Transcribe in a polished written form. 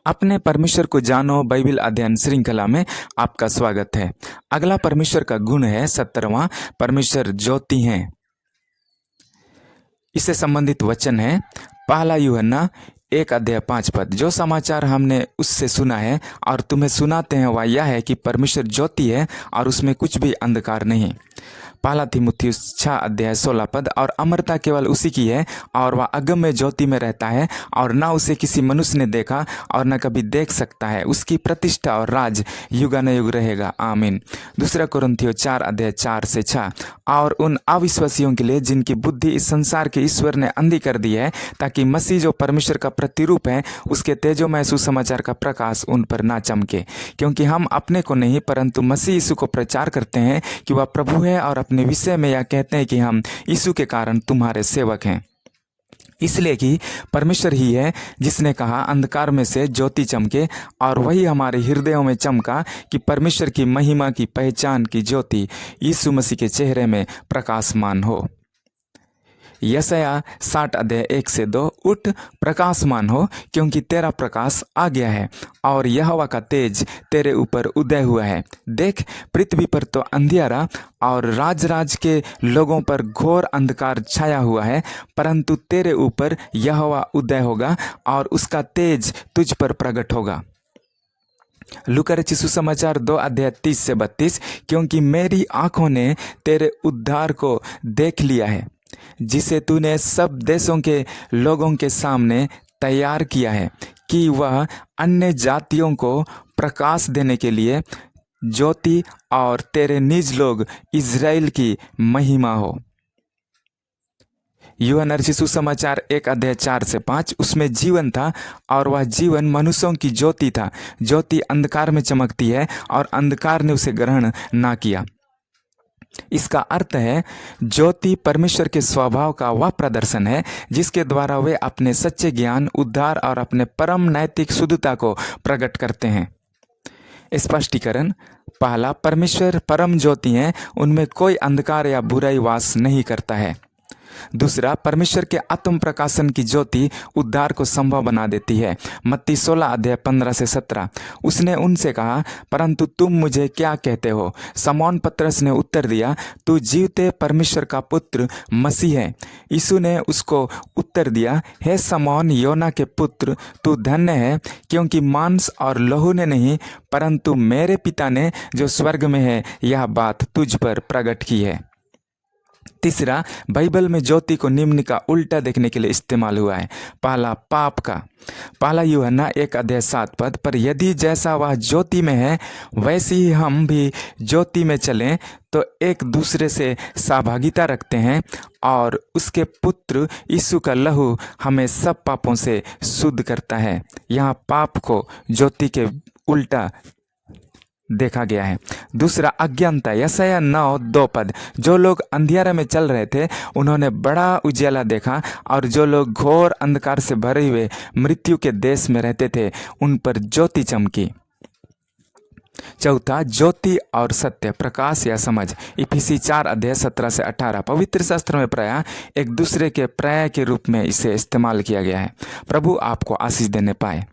अपने परमेश्वर को जानो बाइबल अध्ययन श्रृंखला में आपका स्वागत है। अगला परमेश्वर का गुण है 17वां, परमेश्वर ज्योति हैं। इससे संबंधित वचन है पहला यूहन्ना 1:5। जो समाचार हमने उससे सुना है और तुम्हें सुनाते हैं वह यह है कि परमेश्वर ज्योति है और उसमें कुछ भी अंधकार नहीं। पहला तीमुथियुस 6:16। और अमरता केवल उसी की है और वह अगम्य ज्योति में रहता है और न उसे किसी मनुष्य ने देखा और न कभी देख सकता है। उसकी प्रतिष्ठा और राज युगानुयुग रहेगा, आमीन। दूसरा कुरिन्थियों 4:4-6। और उन अविश्वासियों के लिए जिनकी बुद्धि इस संसार के ईश्वर ने अंधी कर दी है, ताकि मसीह जो परमेश्वर का प्रतिरूप है उसके तेजोमय सुसमाचार का प्रकाश उन पर ना चमके। क्योंकि हम अपने को नहीं परंतु मसीह यीशु को प्रचार करते हैं कि वह प्रभु है और अपने विषय में यह कहते हैं कि हम यीशु के कारण तुम्हारे सेवक हैं। इसलिए कि परमेश्वर ही है जिसने कहा अंधकार में से ज्योति चमके, और वही हमारे हृदयों में चमका कि परमेश्वर की महिमा की पहचान की ज्योति यीशु मसीह के चेहरे में प्रकाशमान हो। यशायाह 60:1-2। उठ, प्रकाशमान हो, क्योंकि तेरा प्रकाश आ गया है और यहोवा का तेज तेरे ऊपर उदय हुआ है। देख, पृथ्वी पर तो अंधियारा और राज के लोगों पर घोर अंधकार छाया हुआ है, परंतु तेरे ऊपर यहोवा उदय होगा और उसका तेज तुझ पर प्रकट होगा। लूका रचित सुसमाचार 2:30-32। क्योंकि मेरी आंखों ने तेरे उद्धार को देख लिया है, जिसे तूने सब देशों के लोगों के सामने तैयार किया है, कि वह अन्य जातियों को प्रकाश देने के लिए ज्योति और तेरे निज लोग इज़राइल की महिमा हो। यूहन्ना रचित सुसमाचार 1:4-5। उसमें जीवन था और वह जीवन मनुष्यों की ज्योति था। ज्योति अंधकार में चमकती है और अंधकार ने उसे ग्रहण ना किया। इसका अर्थ है ज्योति परमेश्वर के स्वभाव का वह प्रदर्शन है जिसके द्वारा वे अपने सच्चे ज्ञान, उद्धार और अपने परम नैतिक शुद्धता को प्रकट करते हैं। स्पष्टीकरण। पहला, परमेश्वर परम ज्योति हैं, उनमें कोई अंधकार या बुराई वास नहीं करता है। दूसरा, परमेश्वर के आत्म प्रकाशन की ज्योति उद्धार को संभव बना देती है। मत्ती 16:15-17। उसने उनसे कहा, परंतु तुम मुझे क्या कहते हो? शमौन पतरस ने उत्तर दिया, तू जीवते परमेश्वर का पुत्र मसीह है। यीशु ने उसको उत्तर दिया, हे शमौन योना के पुत्र, तू धन्य है, क्योंकि मांस और लहू ने नहीं परंतु मेरे पिता ने जो स्वर्ग में है यह बात तुझ पर प्रकट की है। तीसरा, बाइबल में ज्योति को निम्न का उल्टा देखने के लिए इस्तेमाल हुआ है। पहला, पाप का। पहला यूहन्ना 1:7। पर यदि जैसा वह ज्योति में है वैसे ही हम भी ज्योति में चलें तो एक दूसरे से सहभागिता रखते हैं, और उसके पुत्र यीशु का लहू हमें सब पापों से शुद्ध करता है। यहाँ पाप को ज्योति के उल्टा देखा गया है। दूसरा, अज्ञानता। यशायाह 9:2। जो लोग अंधियारे में चल रहे थे उन्होंने बड़ा उजियाला देखा, और जो लोग घोर अंधकार से भरे हुए मृत्यु के देश में रहते थे उन पर ज्योति चमकी। चौथा, ज्योति और सत्य, प्रकाश या समझ। इफिसी 4:17-18। पवित्र शास्त्र में प्रायः एक दूसरे के पर्याय के रूप में इसे इस्तेमाल किया गया है। प्रभु आपको आशीष देने पाए।